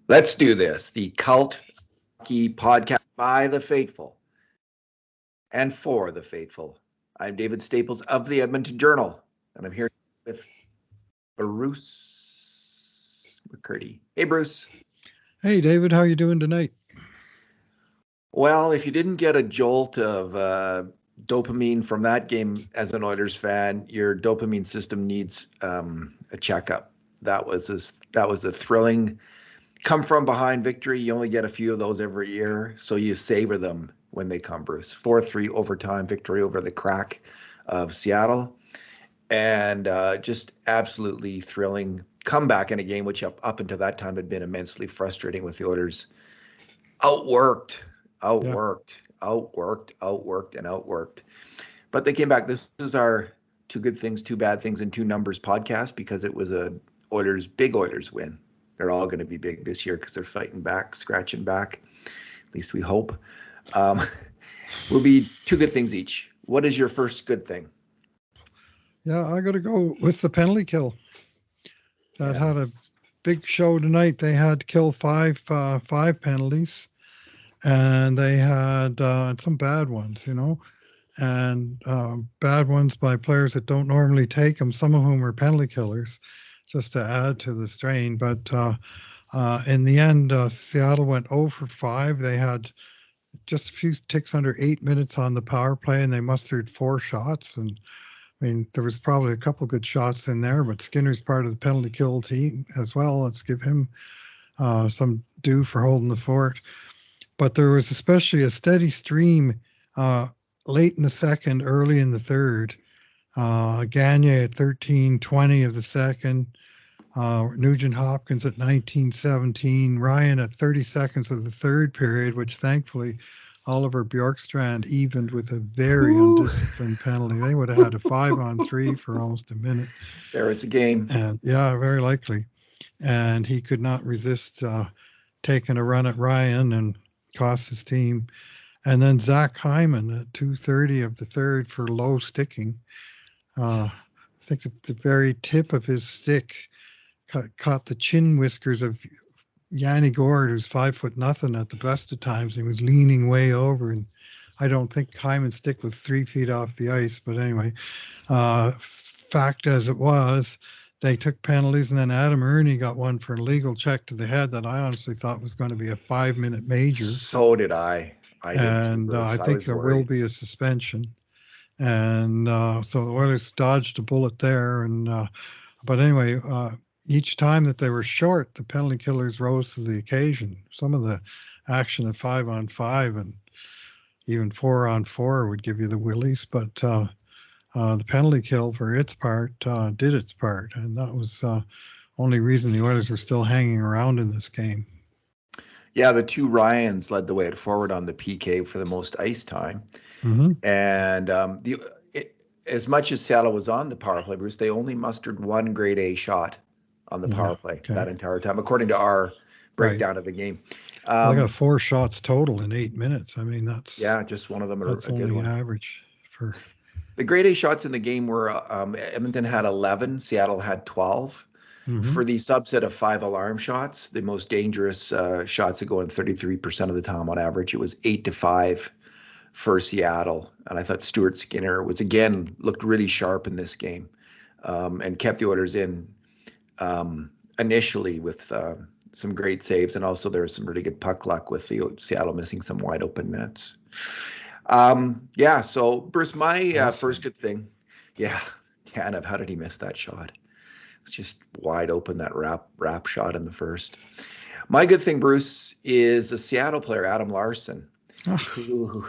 Let's do this. The Cult Hockey Podcast by the faithful and for the faithful. I'm David Staples of the Edmonton Journal, and I'm here with Bruce McCurdy. Hey, Bruce. Hey, David, how are you doing tonight? Well, if you didn't get a jolt of dopamine from that game as an Oilers fan, your dopamine system needs a checkup. That was a thrilling come from behind victory. You only get a few of those every year, so you savor them when they come, Bruce. 4-3 overtime victory over the Krack of Seattle, and just absolutely thrilling comeback in a game which up until that time had been immensely frustrating with the Oilers outworked, Yeah, outworked, and outworked. But they came back. This is our two good things, two bad things, and two numbers podcast because it was a big Oilers win. They're all going to be big this year because they're fighting back, scratching back. At least we hope. Um, will be two good things each. What is your first good thing? yeah, I got to go with the penalty kill. That Yeah. had a big show tonight. They had to kill five penalties, and they had some bad ones, and bad ones by players that don't normally take them. Some of whom are penalty killers, just to add to the strain. But in the end, Seattle went 0 for 5. They had just a few ticks under 8 minutes on the power play, and they mustered 4 shots. And I mean, there was probably a couple good shots in there, but Skinner's part of the penalty kill team as well. Let's give him some due for holding the fort. But there was especially a steady stream uh, late in the second, early in the third. Gagne at 13:20 of the second. Nugent Hopkins at 19:17. Ryan at 30 seconds of the third period, which thankfully Oliver Bjorkstrand evened with a very Woo. undisciplined penalty. They would have had a 5-on-3 for almost a minute. There is a game. And yeah, very likely. And he could not resist taking a run at Ryan and cost his team. And then Zach Hyman at 2:30 of the third for low sticking. I think at the very tip of his stick caught the chin whiskers of Yanni Gord, who's 5'0" at the best of times. He was leaning way over, and I don't think Hyman's stick was 3 feet off the ice. But anyway, fact as it was, they took penalties, and then Adam Ernie got one for a legal check to the head that I honestly thought was going to be a 5-minute major. So did I. I did too, And Bruce. I I think was there will worried. be a suspension. And so the Oilers dodged a bullet there. And but anyway, each time that they were short, the penalty killers rose to the occasion. Some of the action at 5-on-5 and even 4-on-4 would give you the willies, but the penalty kill, for its part, did its part, and that was only reason the Oilers were still hanging around in this game. Yeah, the two Ryans led the way at forward on the PK for the most ice time. Mm-hmm. And as much as Seattle was on the power play, Bruce, they only mustered one grade A shot on the Yeah. power play Okay. that entire time, according to our Right. breakdown of the game. Well, they got 4 shots total in 8 minutes. I mean, Yeah, just one of them that's a good only one. average for. The grade A shots in the game were Edmonton had 11, Seattle had 12. Mm-hmm. For the subset of 5 alarm shots, the most dangerous shots that go in 33% of the time on average, it was 8-5 for Seattle. And I thought Stuart Skinner looked really sharp in this game, and kept the Oilers in initially with some great saves. And also there was some really good puck luck with the Seattle missing some wide open nets. Yeah, so Bruce, my Awesome. first good thing, yeah, Tanev, how did he miss that shot? It's just wide open, that wrap shot in the first. My good thing, Bruce, is a Seattle player, Adam Larson, who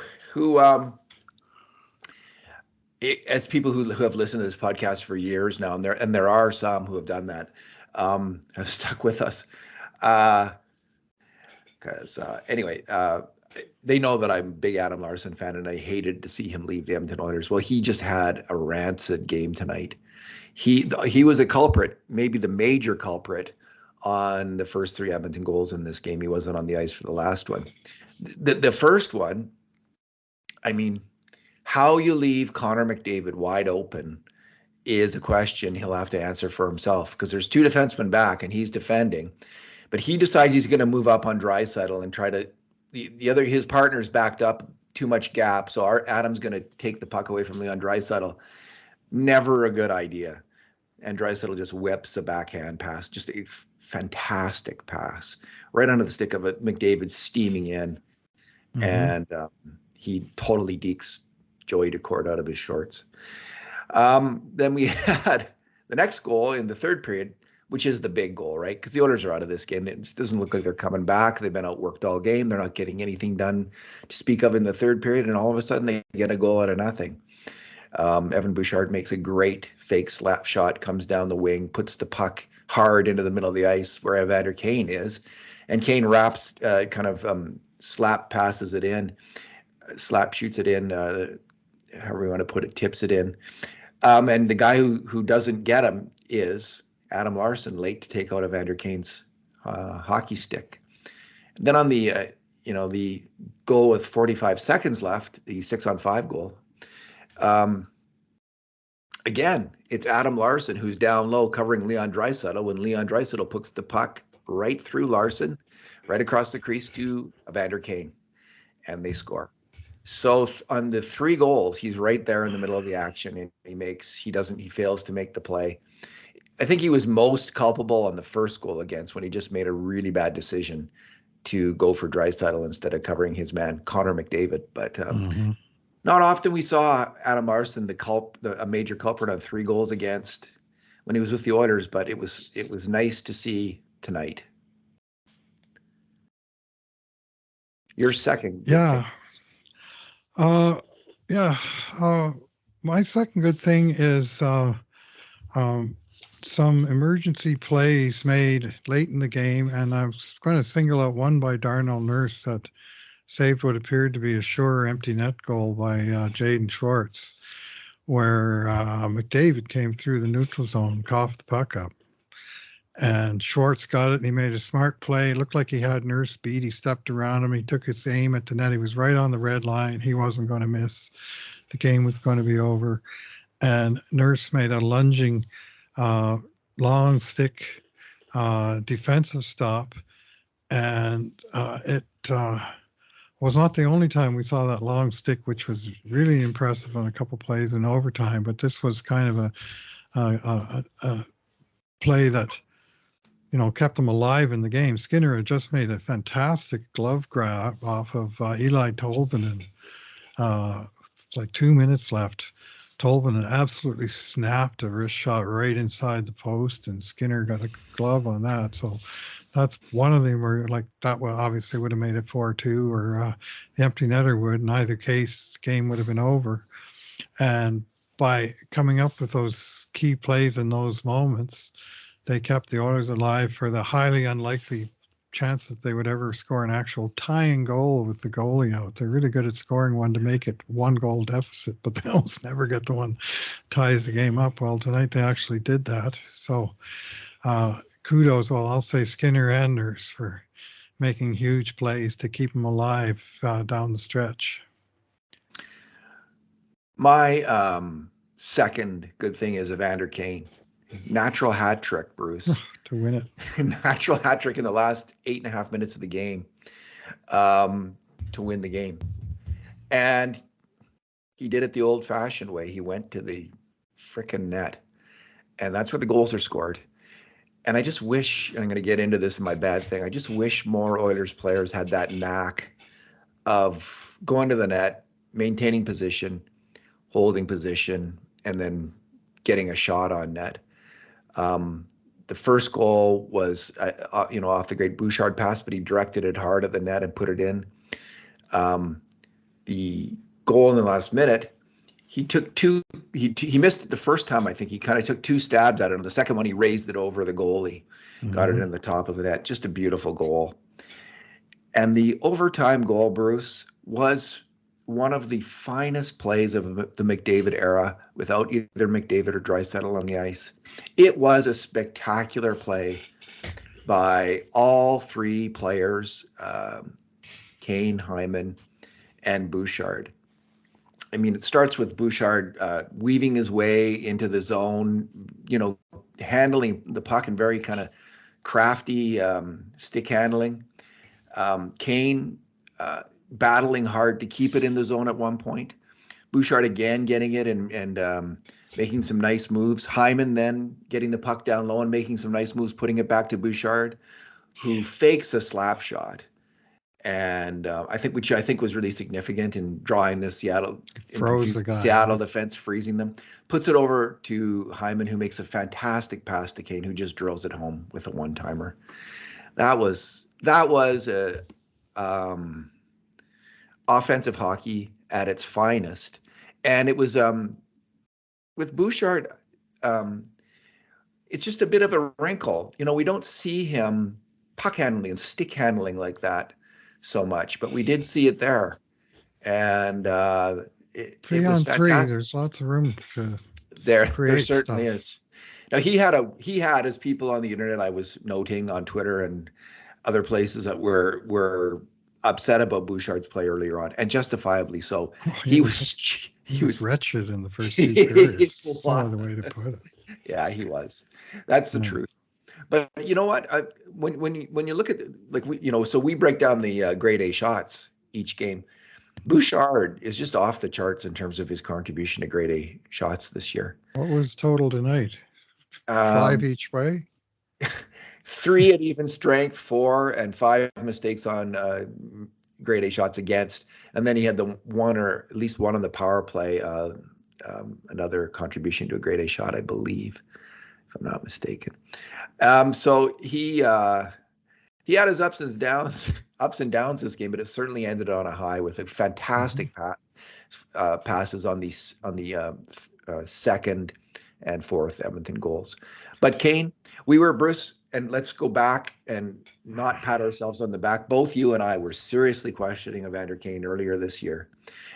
as people who have listened to this podcast for years now, and there are some who have done that, have stuck with us. Because anyway, they know that I'm a big Adam Larson fan, and I hated to see him leave the Edmonton Oilers. Well, he just had a rancid game tonight. He was a culprit, maybe the major culprit, on the first 3 Edmonton goals in this game. He wasn't on the ice for the last one. The first one, I mean, how you leave Connor McDavid wide open is a question he'll have to answer for himself, because there's 2 defensemen back and he's defending. But he decides he's going to move up on Draisaitl and try to his partner's backed up, too much gap, so Adam's going to take the puck away from Leon Draisaitl. Never a good idea. And Draisaitl just whips a backhand pass, just a fantastic pass, right under the stick of it. McDavid steaming in, and he totally dekes Joey Decourt out of his shorts. Then we had the next goal in the third period, which is the big goal, right? Because the Oilers are out of this game. It doesn't look like they're coming back. They've been outworked all game. They're not getting anything done to speak of in the third period, and all of a sudden they get a goal out of nothing. Evan Bouchard makes a great fake slap shot, comes down the wing, puts the puck hard into the middle of the ice where Evander Kane is, and Kane wraps, slap passes it in, slap shoots it in, however you want to put it, tips it in. And the guy who doesn't get him is Adam Larson, late to take out Evander Kane's hockey stick. And then on the the goal with 45 seconds left, the 6-on-5 goal. Again, it's Adam Larson who's down low covering Leon Draisaitl when Leon Draisaitl puts the puck right through Larson, right across the crease to Evander Kane, and they score. So on the 3 goals, he's right there in the middle of the action, and he fails to make the play. I think he was most culpable on the first goal against, when he just made a really bad decision to go for Draisaitl instead of covering his man Connor McDavid. But not often we saw Adam Larson a major culprit on 3 goals against when he was with the Oilers, but it was nice to see tonight. Your second. My second good thing is some emergency plays made late in the game, and I was going to single out one by Darnell Nurse that saved what appeared to be a sure empty net goal by Jaden Schwartz, where McDavid came through the neutral zone, coughed the puck up, and Schwartz got it, and he made a smart play. It looked like he had Nurse beat. He stepped around him. He took his aim at the net. He was right on the red line. He wasn't going to miss. The game was going to be over. And Nurse made a lunging long stick defensive stop, and it was not the only time we saw that long stick, which was really impressive on a couple plays in overtime. But this was kind of a play that kept them alive in the game. Skinner had just made a fantastic glove grab off of Eli Tolvanen. It's like 2 minutes left. Tolvanen absolutely snapped a wrist shot right inside the post, and Skinner got a glove on that. So that's one of them where that obviously would have made it 4-2, or the empty netter would. In either case, the game would have been over. And by coming up with those key plays in those moments, they kept the Oilers alive for the highly unlikely chance that they would ever score an actual tying goal with the goalie out. They're really good at scoring one to make it 1-goal deficit, but they almost never get the one ties the game up. Well, tonight they actually did that. So kudos. Well, I'll say Skinner and Nurse for making huge plays to keep them alive down the stretch. My second good thing is Evander Kane. Natural hat trick, Bruce. To win it. Natural hat trick in the last 8.5 minutes of the game to win the game. And he did it the old-fashioned way. He went to the frickin' net. And that's where the goals are scored. And I just wish, and I'm going to get into this in my bad thing, I just wish more Oilers players had that knack of going to the net, maintaining position, holding position, and then getting a shot on net. The first goal was, off the great Bouchard pass, but he directed it hard at the net and put it in. The goal in the last minute, he took two. He missed it the first time. I think he kind of took 2 stabs at it. And the second one, he raised it over the goalie, got it in the top of the net. Just a beautiful goal. And the overtime goal, Bruce, was one of the finest plays of the McDavid era without either McDavid or Draisaitl on the ice. It was a spectacular play by all 3 players, Kane, Hyman, and Bouchard. I mean, it starts with Bouchard weaving his way into the zone, handling the puck in very kind of crafty stick handling. Kane battling hard to keep it in the zone at one point. Bouchard again getting it and making some nice moves. Hyman then getting the puck down low and making some nice moves, putting it back to Bouchard, who fakes a slap shot. And which I think was really significant in drawing the Seattle defense, freezing them. Puts it over to Hyman, who makes a fantastic pass to Kane, who just drills it home with a one-timer. That was a offensive hockey at its finest, and it was with Bouchard. It's just a bit of a wrinkle. We don't see him puck handling and stick handling like that so much, but we did see it there, and it was fantastic. 3-on-3. There's lots of room to there certainly is. Now he had as people on the internet, I was noting on Twitter and other places, that were upset about Bouchard's play earlier on, and justifiably so. He was wretched in the first two periods. That's no other way to put it. Yeah, he was. That's the truth. But you know what? When you look at so we break down the grade A shots each game. Bouchard is just off the charts in terms of his contribution to grade A shots this year. What was total tonight? 5 each way? 3 at even strength, 4 and 5 mistakes on grade A shots against, and then he had the one, or at least one on the power play. Another contribution to a grade A shot, I believe, if I'm not mistaken. So he had his ups and downs this game, but it certainly ended on a high with a fantastic passes on the second and fourth Edmonton goals. But Kane, Bruce, and let's go back and not pat ourselves on the back. Both you and I were seriously questioning Evander Kane earlier this year.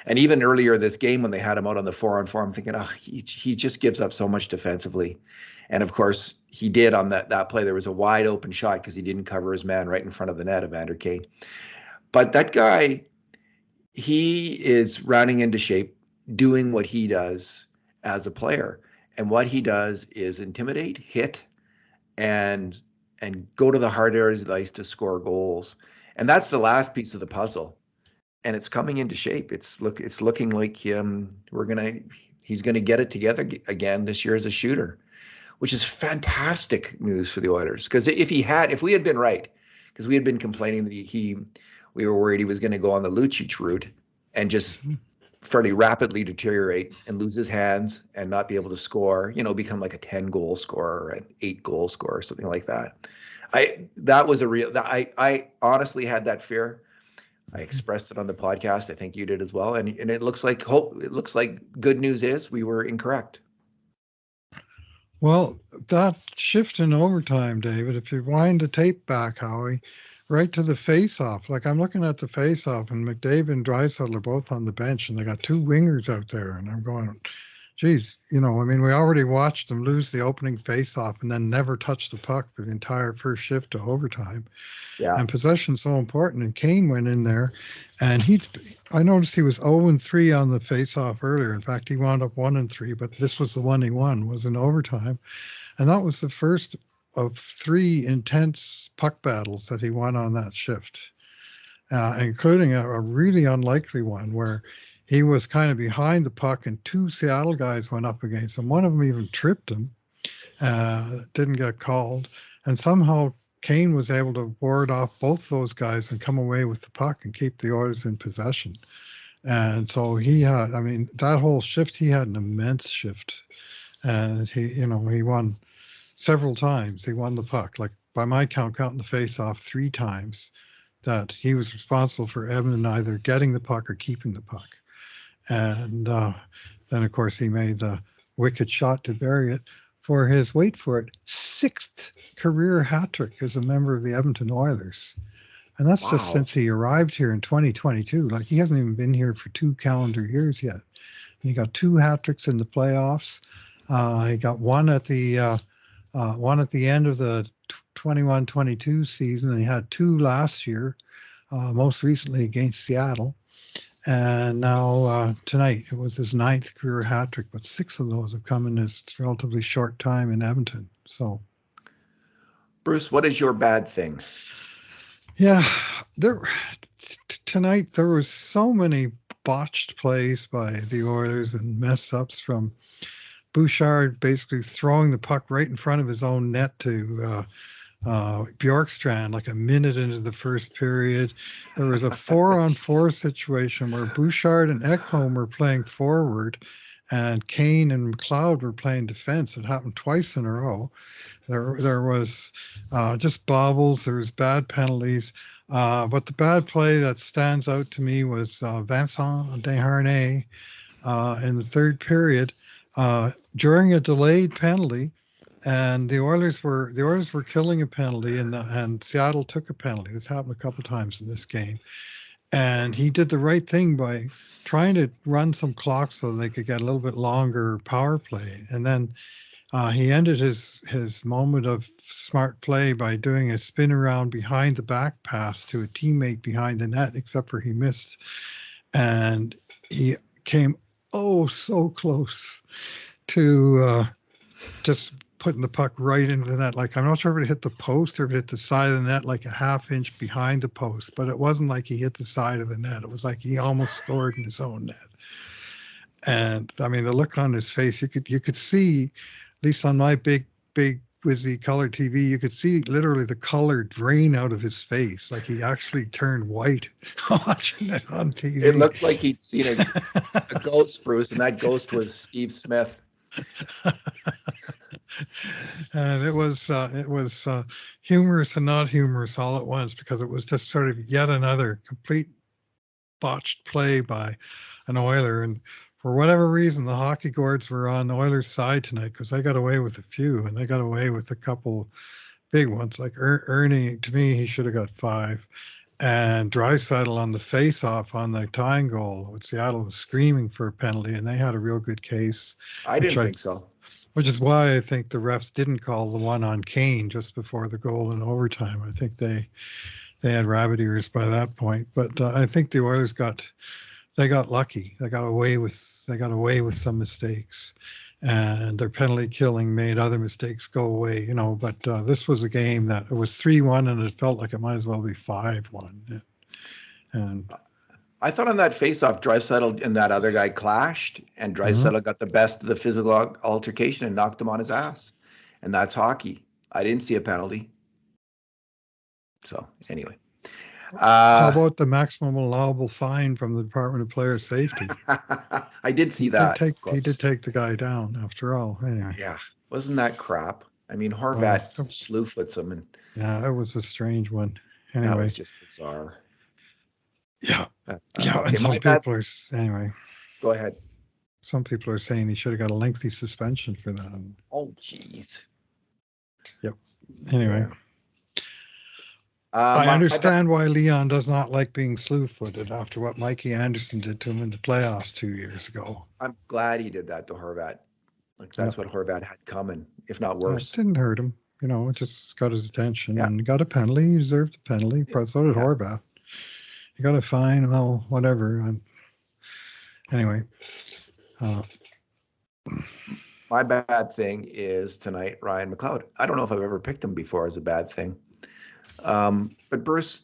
And even earlier this game when they had him out on the 4-on-4, I'm thinking, he just gives up so much defensively. And of course, he did on that play. There was a wide open shot because he didn't cover his man right in front of the net, Evander Kane. But that guy, he is rounding into shape, doing what he does as a player. And what he does is intimidate, hit, and go to the hard areas of the ice to score goals. And that's the last piece of the puzzle. And it's coming into shape. It's looking like he's gonna get it together again this year as a shooter, which is fantastic news for the Oilers. Because if we had been right, because we had been complaining that we were worried he was going to go on the Lucic route and just fairly rapidly deteriorate and lose his hands and not be able to score, become like a 10-goal scorer or an 8-goal scorer or something like that. I honestly had that fear. I expressed it on the podcast. I think you did as well. And it looks like good news is we were incorrect. Well, that shift in overtime, David, if you wind the tape back, Howie, right to the face-off. Like, I'm looking at the face-off, and McDavid and Draisaitl are both on the bench, and they got 2 wingers out there, and I'm going, geez, we already watched them lose the opening face-off and then never touch the puck for the entire first shift to overtime. Yeah. And possession's so important, and Kane went in there, and I noticed he was 0-3 on the face-off earlier. In fact, he wound up 1-3, but this was the one he won, was in overtime. And that was the first of 3 intense puck battles that he won on that shift, including a really unlikely one where he was kind of behind the puck and 2 Seattle guys went up against him. One of them even tripped him, didn't get called. And somehow Kane was able to ward off both those guys and come away with the puck and keep the Oilers in possession. And so that whole shift, he had an immense shift. And he won several times. He won the puck. Like, by my count, counting the face-off 3 times, that he was responsible for Edmonton either getting the puck or keeping the puck. And then, of course, he made the wicked shot to bury it for his, wait for it, 6th career hat trick as a member of the Edmonton Oilers. And that's just since he arrived here in 2022. Like, he hasn't even been here for 2 calendar years yet. And he got 2 hat tricks in the playoffs. He got one at the end of the 21-22 season, and he had 2 last year, most recently against Seattle. And now tonight, it was his 9th career hat trick, but 6 of those have come in his relatively short time in Edmonton. So, Bruce, what is your bad thing? Yeah, tonight there was so many botched plays by the Oilers and mess ups from Bouchard basically throwing the puck right in front of his own net to Bjorkstrand like a minute into the first period. There was a 4-on-4 situation where Bouchard and Ekholm were playing forward and Kane and McLeod were playing defense. It happened twice in a row. There was just bobbles. There was bad penalties. But the bad play that stands out to me was Vincent Desharnais in the third period during a delayed penalty. And the Oilers were killing a penalty, and Seattle took a penalty. This happened a couple times in this game, and he did the right thing by trying to run some clock so they could get a little bit longer power play. And then he ended his moment of smart play by doing a spin around behind the back pass to a teammate behind the net, except for he missed, and he came so close to just putting the puck right into the net. Like, I'm not sure if it hit the post or if it hit the side of the net, like a half inch behind the post, but it wasn't like he hit the side of the net. It was like he almost scored in his own net. And I mean, the look on his face, you could see, at least on my big whizzy color TV, you could see literally the color drain out of his face. Like he actually turned white watching it on TV. It looked like he'd seen a ghost, Bruce, and that ghost was Steve Smith. And it was humorous and not humorous all at once, because it was just sort of yet another complete botched play by an Oiler. And for whatever reason, the hockey gourds were on the Oilers' side tonight, because they got away with a few, and they got away with a couple big ones. Like Ernie, to me, he should have got 5. And Draisaitl on the face-off on the tying goal, Seattle was screaming for a penalty, and they had a real good case. I didn't think so. Which is why I think the refs didn't call the one on Kane just before the goal in overtime. I think they had rabbit ears by that point. But I think the Oilers got lucky. They got away with some mistakes, and their penalty killing made other mistakes go away. But this was a game that it was 3-1, and it felt like it might as well be 5-1. And I thought on that face-off, Draisaitl and that other guy clashed, and Draisaitl got the best of the physical altercation and knocked him on his ass. And that's hockey. I didn't see a penalty. So, anyway. How about the maximum allowable fine from the Department of Player Safety? I did see that. He did take the guy down, after all. Anyway. Yeah. Wasn't that crap? I mean, Horvat slew-foots him. Yeah, it was a strange one. Anyway. That was just bizarre. Yeah. Okay, and some people are, anyway. Go ahead. Some people are saying he should have got a lengthy suspension for that. Oh, jeez. Yep. Anyway. I understand why Leon does not like being slew-footed after what Mikey Anderson did to him in the playoffs 2 years ago. I'm glad he did that to Horvat. Like, that's what Horvat had coming, if not worse. It didn't hurt him. It just got his attention and got a penalty. He deserved a penalty. So did Horvat. You got a fine, well, whatever. Anyway. My bad thing is tonight, Ryan McLeod. I don't know if I've ever picked him before as a bad thing. But Bruce,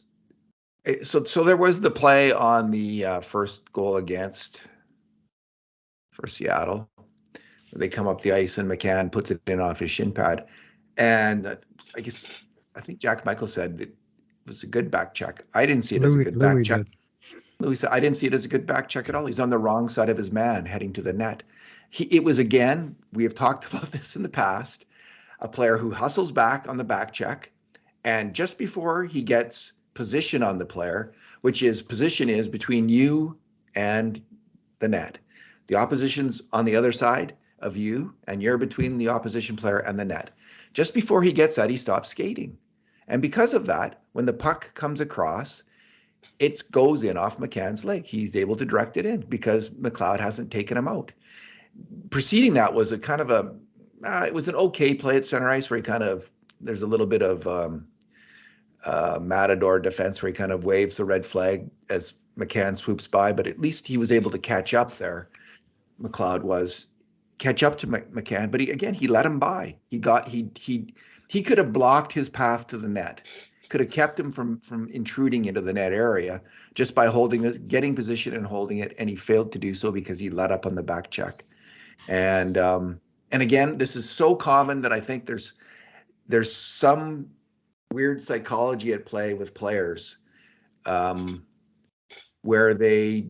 so there was the play on the first goal against for Seattle. They come up the ice and McCann puts it in off his shin pad. And I think Jack Michael said that it was a good back check. I didn't see it as a good back check. Louis said, I didn't see it as a good back check at all. He's on the wrong side of his man heading to the net. It was, again, we have talked about this in the past, a player who hustles back on the back check. And just before he gets position on the player, position is between you and the net. The opposition's on the other side of you, and you're between the opposition player and the net. Just before he gets that, he stops skating. And because of that, when the puck comes across, it goes in off McCann's leg. He's able to direct it in because McLeod hasn't taken him out. Preceding that was it was an okay play at center ice where there's a little bit of Matador defense where he kind of waves the red flag as McCann swoops by, but at least he was able to catch up there. McLeod was catch up to McCann, but he let him by. He he could have blocked his path to the net, could have kept him from intruding into the net area just by holding it, getting position and holding it, and he failed to do so because he let up on the back check. And again, this is so common that I think there's some weird psychology at play with players, where they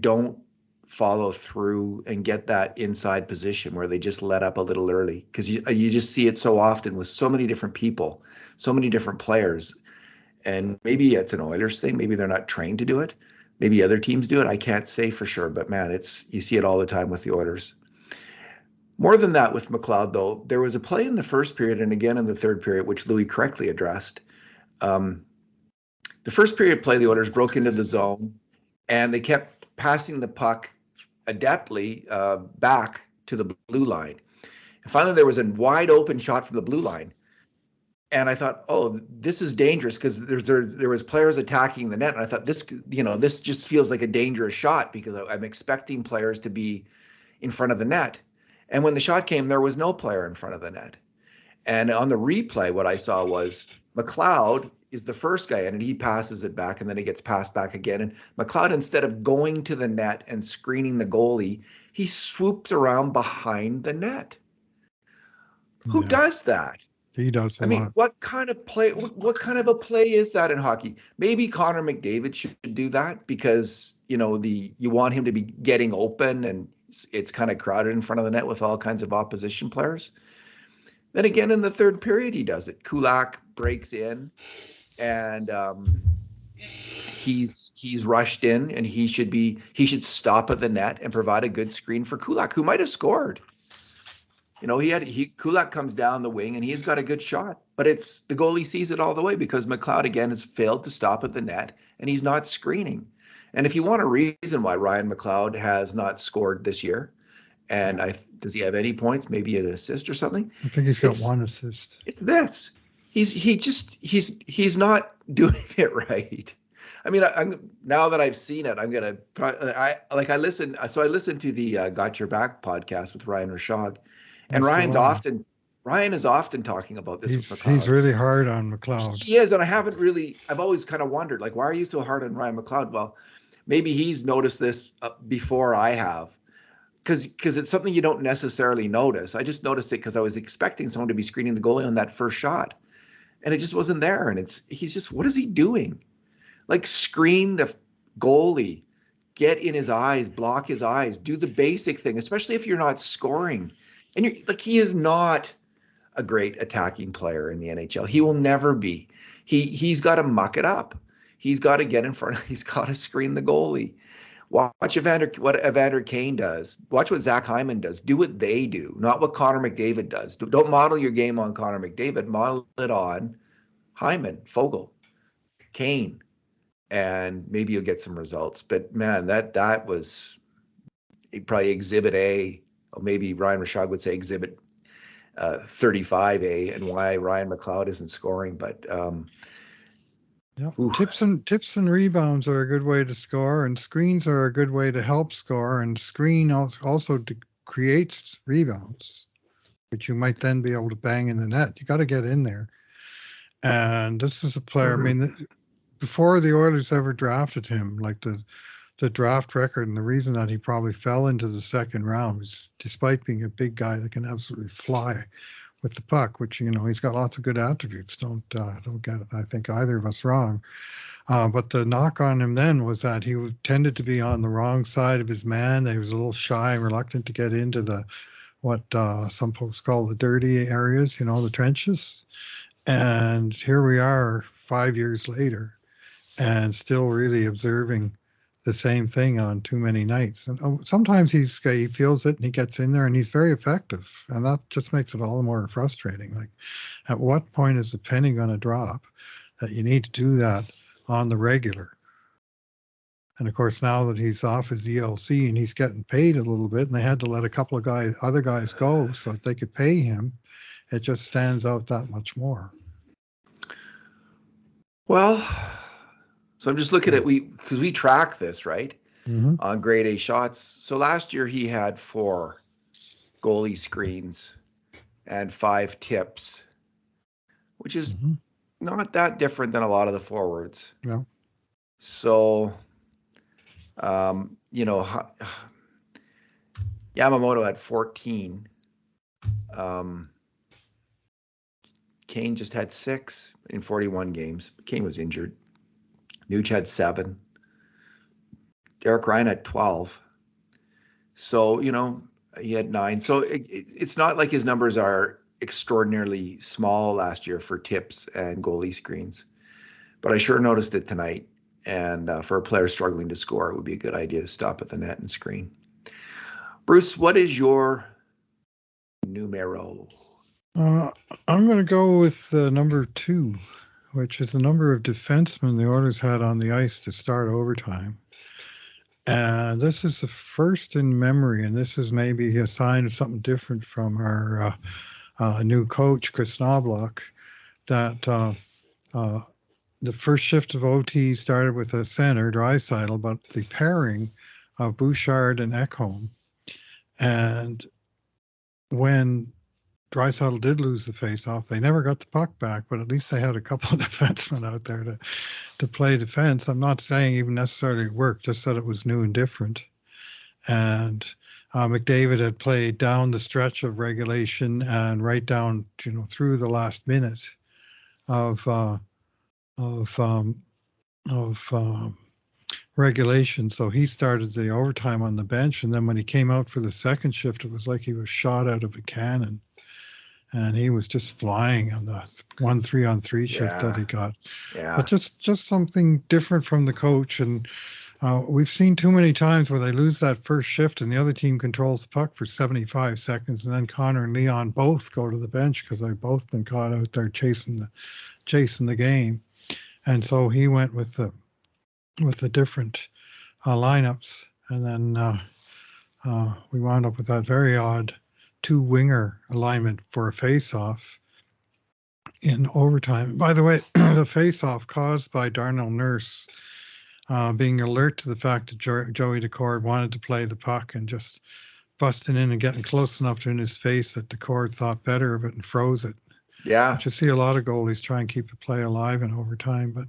don't follow through and get that inside position, where they just let up a little early, because you just see it so often with so many different people, so many different players. And maybe it's an Oilers thing, maybe they're not trained to do it, maybe other teams do it, I can't say for sure, but man, you see it all the time with the Oilers. More than that with McLeod, though, there was a play in the first period and again in the third period, which Louis correctly addressed. The first period play, the Oilers broke into the zone, and they kept passing the puck adeptly back to the blue line. And finally, there was a wide open shot from the blue line. And I thought, oh, this is dangerous, because there was players attacking the net. And I thought, this just feels like a dangerous shot, because I'm expecting players to be in front of the net. And when the shot came, there was no player in front of the net. And on the replay, what I saw was McLeod is the first guy in, and he passes it back, and then it gets passed back again. And McLeod, instead of going to the net and screening the goalie, he swoops around behind the net. Who does that? He does. I mean, what kind of play? What kind of a play is that in hockey? Maybe Connor McDavid should do that, because you want him to be getting open, and it's kind of crowded in front of the net with all kinds of opposition players. Then again, in the third period, he does it. Kulak breaks in, and he's rushed in, and he should stop at the net and provide a good screen for Kulak, who might have scored. Kulak comes down the wing, and he's got a good shot, but it's the goalie sees it all the way, because McLeod again has failed to stop at the net, and he's not screening. And if you want a reason why Ryan McLeod has not scored this year, and does he have any points? Maybe an assist or something? I think he's got one assist. It's this. He's not doing it right. I mean, now that I've seen it, I'm gonna. I listened to the Got Your Back podcast with Ryan Rashog, and Ryan is often talking about this with McLeod. He's really hard on McLeod. He is, and I've always kind of wondered, like, why are you so hard on Ryan McLeod? Well, maybe he's noticed this before I have, because it's something you don't necessarily notice. I just noticed it because I was expecting someone to be screening the goalie on that first shot, and it just wasn't there. And he's just, what is he doing? Like, screen the goalie, get in his eyes, block his eyes, do the basic thing, especially if you're not scoring. And he is not a great attacking player in the NHL. He will never be. He's got to muck it up. He's got to get in front. He's got to screen the goalie. Watch what Evander Kane does. Watch what Zach Hyman does. Do what they do, not what Connor McDavid does. Don't model your game on Connor McDavid. Model it on Hyman, Fogle, Kane, and maybe you'll get some results. But man, that was probably Exhibit A. Or maybe Ryan Rashog would say Exhibit 35A, and why Ryan McLeod isn't scoring. But tips and rebounds are a good way to score, and screens are a good way to help score. And screen also creates rebounds, which you might then be able to bang in the net. You got to get in there. And this is a player. I mean, before the Oilers ever drafted him, like the draft record, and the reason that he probably fell into the second round was, despite being a big guy that can absolutely fly with the puck, which, he's got lots of good attributes. Don't get it, I think, either of us wrong. But the knock on him then was that he tended to be on the wrong side of his man. That he was a little shy and reluctant to get into what some folks call the dirty areas, the trenches. And here we are 5 years later, and still really observing the same thing on too many nights. And sometimes he feels it and he gets in there and he's very effective. And that just makes it all the more frustrating. Like, at what point is the penny going to drop that you need to do that on the regular? And of course, now that he's off his ELC and he's getting paid a little bit, and they had to let a couple of other guys go so that they could pay him, it just stands out that much more. Well, so I'm just looking at, because we track this, right? On grade A shots. So last year he had 4 goalie screens and 5 tips which is Mm-hmm. not that different than a lot of the forwards. Yeah. So, you know, Yamamoto had 14. Kane just had 6 in 41 games. Kane was injured. Nuge had 7. Derek Ryan had 12. So, you know, he had 9. So it's not like his numbers are extraordinarily small last year for tips and goalie screens. But I sure noticed it tonight. And for a player struggling to score, it would be a good idea to stop at the net and screen. Bruce, what is your numero? I'm going to go with number 2, which is the number of defensemen the Oilers had on the ice to start overtime. And this is the first in memory, and this is maybe a sign of something different from our new coach, Chris Knobloch, that the first shift of OT started with a center, Draisaitl, but the pairing of Bouchard and Ekholm. And when Draisaitl did lose the faceoff, they never got the puck back, but at least they had a couple of defensemen out there to play defense. I'm not saying even necessarily it worked, just that it was new and different. And McDavid had played down the stretch of regulation and right down, through the last minute of regulation. So he started the overtime on the bench, and then when he came out for the second shift, it was like he was shot out of a cannon, and he was just flying on the 3-on-3 shift that he got. Yeah. But just something different from the coach. And we've seen too many times where they lose that first shift and the other team controls the puck for 75 seconds, and then Connor and Leon both go to the bench because they've both been caught out there chasing the game. And so he went with the different lineups, and then we wound up with that very odd 2-winger alignment for a face-off in overtime. By the way, the face-off caused by Darnell Nurse being alert to the fact that Joey Decord wanted to play the puck and just busting in and getting close enough to in his face that Decord thought better of it and froze it. Yeah. Which you see a lot of goalies try and keep the play alive in overtime, but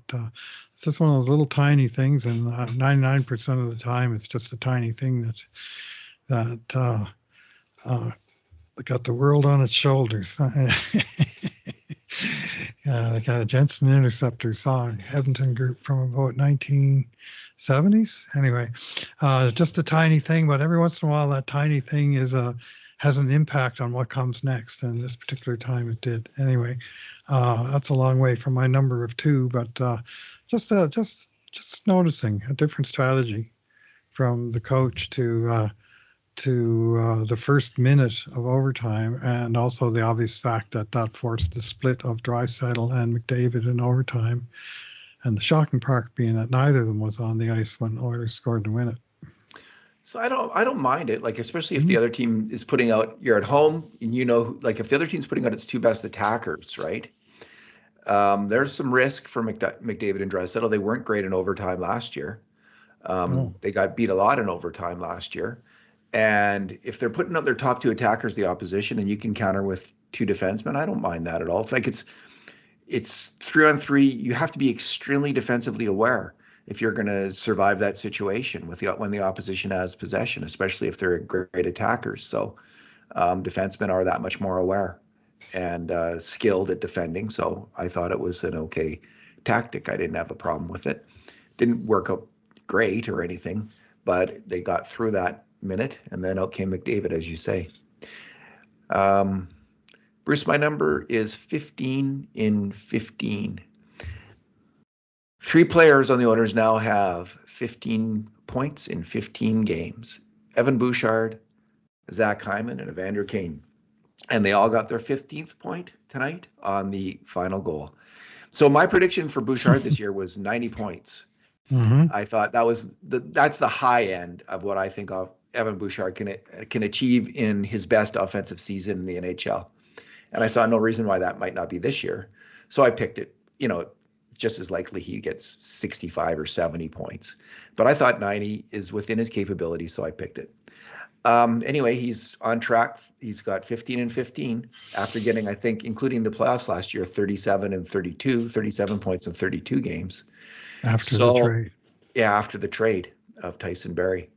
it's just one of those little tiny things, and 99% of the time it's just a tiny thing that got the world on its shoulders. Like a Jensen Interceptor song, Edmonton group from about 1970s. Anyway, just a tiny thing, but every once in a while that tiny thing has an impact on what comes next, and this particular time it did. Anyway, that's a long way from my number of 2, but just noticing a different strategy from the coach to the first minute of overtime, and also the obvious fact that forced the split of Draisaitl and McDavid in overtime, and the shocking part being that neither of them was on the ice when Oilers scored to win it. So I don't mind it, like, especially if the other team is putting out, you're at home, and like if the other team's putting out its 2 best attackers, right? There's some risk for McDavid and Draisaitl. They weren't great in overtime last year. They got beat a lot in overtime last year. And if they're putting up their top 2 attackers, the opposition, and you can counter with 2 defensemen, I don't mind that at all. It's like it's 3-on-3. You have to be extremely defensively aware if you're going to survive that situation when the opposition has possession, especially if they're great attackers. So defensemen are that much more aware and skilled at defending. So I thought it was an okay tactic. I didn't have a problem with it. Didn't work out great or anything, but they got through that minute, and then out came McDavid, as you say. Bruce, my number is 15 in 15. 3 players on the Oilers now have 15 points in 15 games. Evan Bouchard, Zach Hyman, and Evander Kane. And they all got their 15th point tonight on the final goal. So my prediction for Bouchard this year was 90 points. Mm-hmm. I thought that's the high end of what I think of Evan Bouchard can achieve in his best offensive season in the NHL. And I saw no reason why that might not be this year. So I picked it, just as likely he gets 65 or 70 points. But I thought 90 is within his capability, so I picked it. Anyway, he's on track. He's got 15 and 15 after getting, I think, including the playoffs last year, 37 and 32, 37 points in 32 games. After the trade. Yeah, after the trade of Tyson Barrie.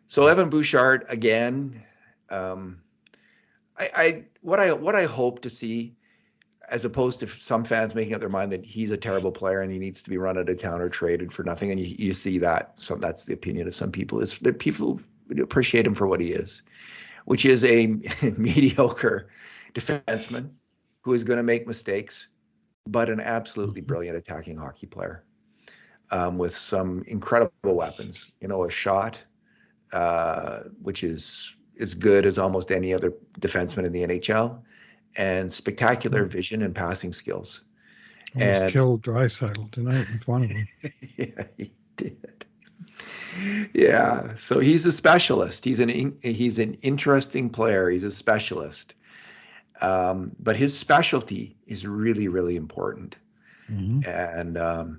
So Evan Bouchard again. What I hope to see, as opposed to some fans making up their mind that he's a terrible player and he needs to be run out of town or traded for nothing, and you see that. So that's the opinion of some people, is that people appreciate him for what he is, which is a mediocre defenseman who is going to make mistakes, but an absolutely brilliant attacking hockey player with some incredible weapons. A shot which is as good as almost any other defenseman in the NHL, and spectacular vision and passing skills. Almost killed Draisaitl tonight with one of them. Yeah, he did. Yeah, so he's a specialist. He's an interesting player. He's a specialist, but his specialty is really, really important, and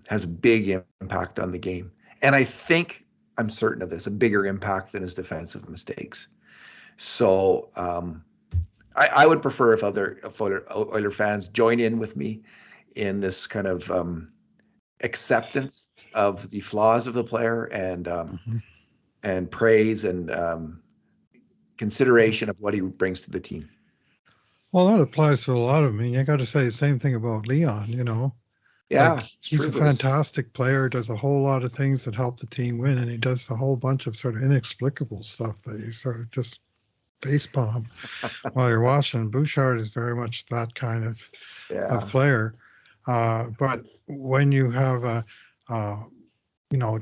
has a big impact on the game. And I'm certain of this, a bigger impact than his defensive mistakes. So I would prefer if other Oiler fans join in with me in this kind of acceptance of the flaws of the player and praise and consideration of what he brings to the team. Well, that applies to a lot of them. I mean, you got to say the same thing about Leon, Yeah, he's a fantastic player, does a whole lot of things that help the team win, and he does a whole bunch of sort of inexplicable stuff that you sort of just facepalm while you're watching. Bouchard is very much that kind of player. But when you have a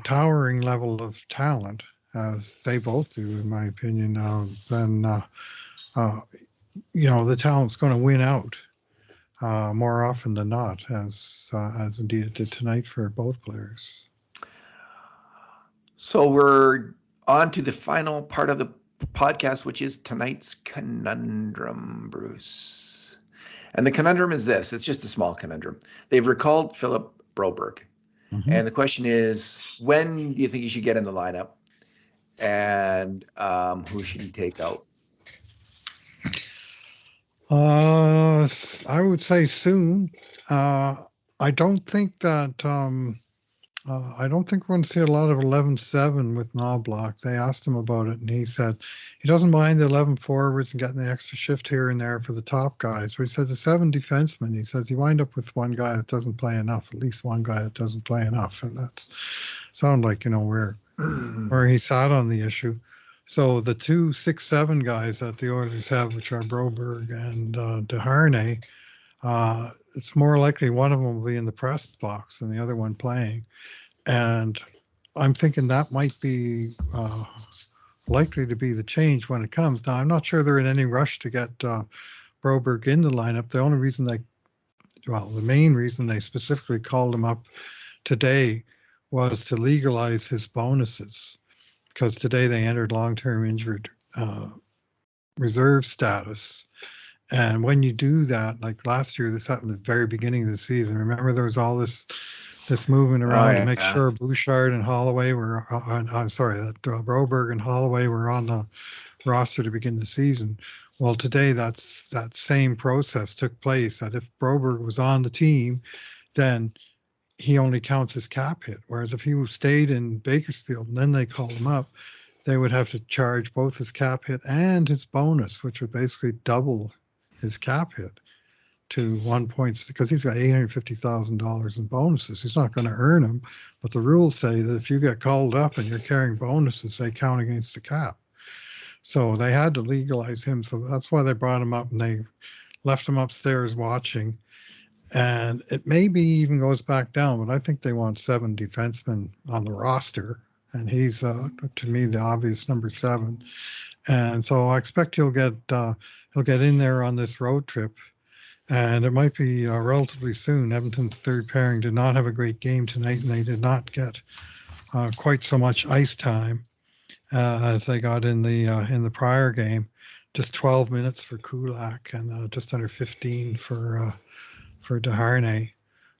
towering level of talent, as they both do, in my opinion, then the talent's going to win out more often than not, as indeed it did tonight for both players. So we're on to the final part of the podcast, which is tonight's conundrum, Bruce. And the conundrum is this. It's just a small conundrum. They've recalled Philip Broberg. And the question is, when do you think he should get in the lineup? And who should he take out? I would say soon. I don't think that I don't think we're going to see a lot of 11-7 with Knobloch. They asked him about it, and he said he doesn't mind the 11 forwards and getting the extra shift here and there for the top guys. But he says the 7 defensemen, he says you wind up with one guy that doesn't play enough, at least one guy that doesn't play enough. And that's sound like, where he sat on the issue. So the 2 6-7 guys that the Oilers have, which are Broberg and Desharnais, it's more likely one of them will be in the press box than the other one playing. And I'm thinking that might be likely to be the change when it comes. Now, I'm not sure they're in any rush to get Broberg in the lineup. The only reason the main reason they specifically called him up today was to legalize his bonuses, because today they entered long-term injured reserve status. And when you do that, like last year, this happened at the very beginning of the season. Remember, there was all this moving around to make sure Bouchard and Holloway were. That Broberg and Holloway were on the roster to begin the season. Well, today that same process took place. That if Broberg was on the team, then he only counts his cap hit. Whereas if he stayed in Bakersfield and then they called him up, they would have to charge both his cap hit and his bonus, which would basically double his cap hit to 1 point, because he's got $850,000 in bonuses. He's not going to earn them, but the rules say that if you get called up and you're carrying bonuses, they count against the cap. So they had to legalize him. So that's why they brought him up, and they left him upstairs watching. And it maybe even goes back down, but I think they want 7 defensemen on the roster, and he's to me the obvious number 7. And so I expect he'll get in there on this road trip, and it might be relatively soon. Edmonton's third pairing did not have a great game tonight, and they did not get quite so much ice time as they got in the prior game. Just 12 minutes for Kulak and just under 15 for Desharnais.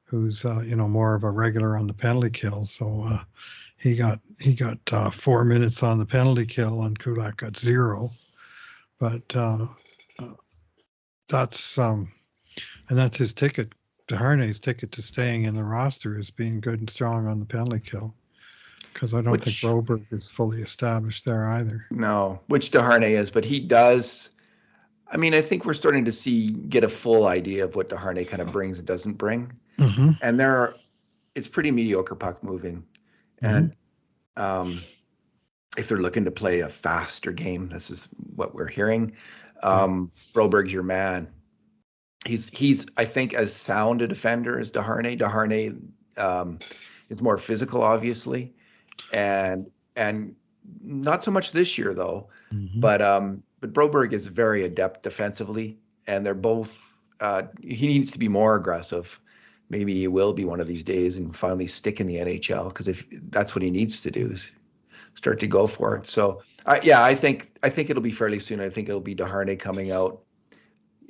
who's more of a regular on the penalty kill. So he got 4 minutes on the penalty kill, and Kulak got 0. But that's and that's his ticket. Deharnay's ticket to staying in the roster is being good and strong on the penalty kill, because I don't think Broberg is fully established there either. No, which Deharnay is, but he does. I mean, I think we're starting to get a full idea of what Deharnay kind of brings and doesn't bring. Mm-hmm. And it's pretty mediocre puck moving. Mm-hmm. And if they're looking to play a faster game, this is what we're hearing. Broberg's your man. He's I think as sound a defender as Deharnay. Deharnay is more physical, obviously, and not so much this year though. Mm-hmm. But Broberg is very adept defensively, and they're both. He needs to be more aggressive. Maybe he will be one of these days and finally stick in the NHL, because if that's what he needs to do, is start to go for it. So I think it'll be fairly soon. I think it'll be Deharnay coming out.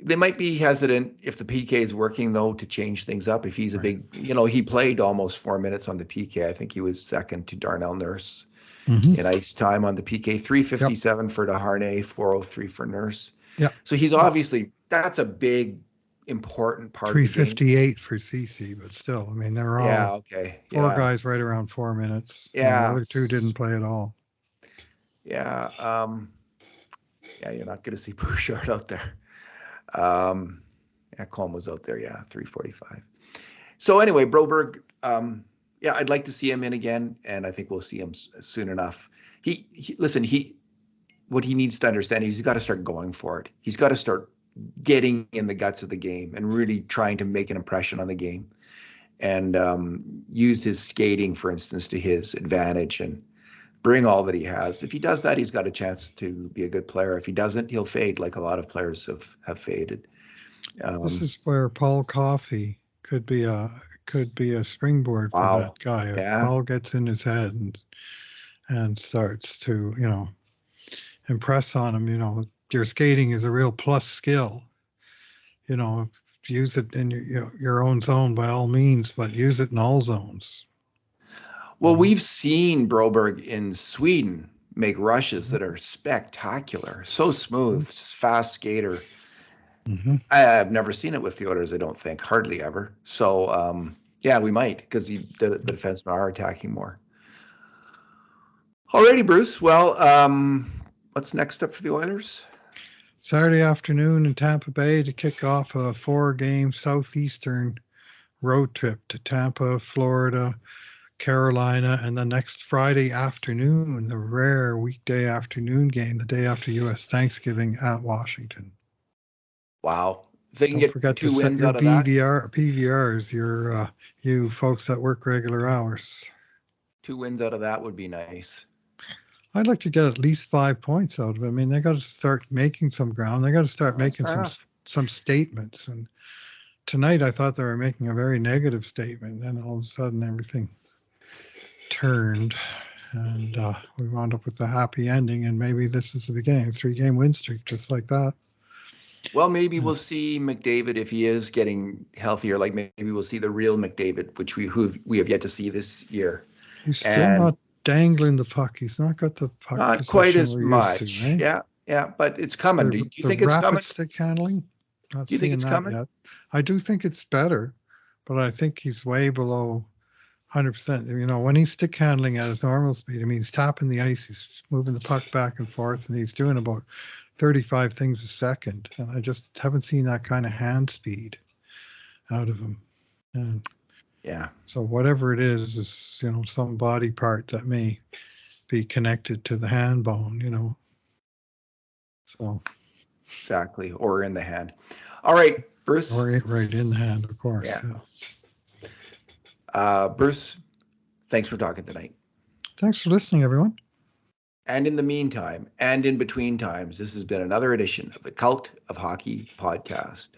They might be hesitant if the PK is working, though, to change things up. If he's a big, he played almost 4 minutes on the PK. I think he was second to Darnell Nurse in ice time on the PK. 357 for Deharnay, 403 for Nurse. Yeah. So he's obviously, that's a big, important part of the game. 358 for CC, but still, I mean, they're all four guys right around 4 minutes. Yeah. The other two didn't play at all. Yeah. You're not going to see Bouchard out there. Colm was out there, 345. So anyway, Broberg, I'd like to see him in again, and I think we'll see him soon enough. What he needs to understand is he's got to start going for it. He's got to start getting in the guts of the game and really trying to make an impression on the game, and use his skating, for instance, to his advantage, and bring all that he has. If he does that, he's got a chance to be a good player. If he doesn't, he'll fade, like a lot of players have faded. This is where Paul Coffey could be a springboard for that guy. If Paul gets in his head and starts to impress on him, your skating is a real plus skill. Use it in your own zone by all means, but use it in all zones. Well, we've seen Broberg in Sweden make rushes that are spectacular, so smooth, fast skater. Mm-hmm. I've never seen it with the Oilers, I don't think, hardly ever. So, we might, because the defensemen are attacking more. Alrighty, Bruce. Well, what's next up for the Oilers? Saturday afternoon in Tampa Bay to kick off a 4-game Southeastern road trip to Tampa, Florida, Carolina, and the next Friday afternoon, the rare weekday afternoon game, the day after U.S. Thanksgiving at Washington. Wow. If they can Don't forget 2 to set wins your out of that. PVRs, you folks that work regular hours. 2 wins out of that would be nice. I'd like to get at least 5 points out of it. I mean, they got to start making some ground. They got to start making some statements. And tonight, I thought they were making a very negative statement. Then all of a sudden, everything turned, and we wound up with a happy ending. And maybe this is the beginning, 3-game win streak, just like that. Well, maybe we'll see McDavid if he is getting healthier. Like maybe we'll see the real McDavid, which we have yet to see this year. He's still not dangling the puck. He's not got the puck. Not quite as much. To, Yeah, but it's coming. Do you think it's rapid coming? Stick handling? Do you think it's coming? Yet. I do think it's better, but I think he's way below 100%. When he's stick handling at his normal speed, I mean, he's tapping the ice, he's moving the puck back and forth, and he's doing about 35 things a second. And I just haven't seen that kind of hand speed out of him. And so whatever it is some body part that may be connected to the hand bone, So exactly, or in the hand. All right, Bruce. Or right in the hand, of course. Yeah. Bruce, thanks for talking tonight. Thanks for listening, everyone. And in the meantime, and in between times, this has been another edition of the Cult of Hockey podcast.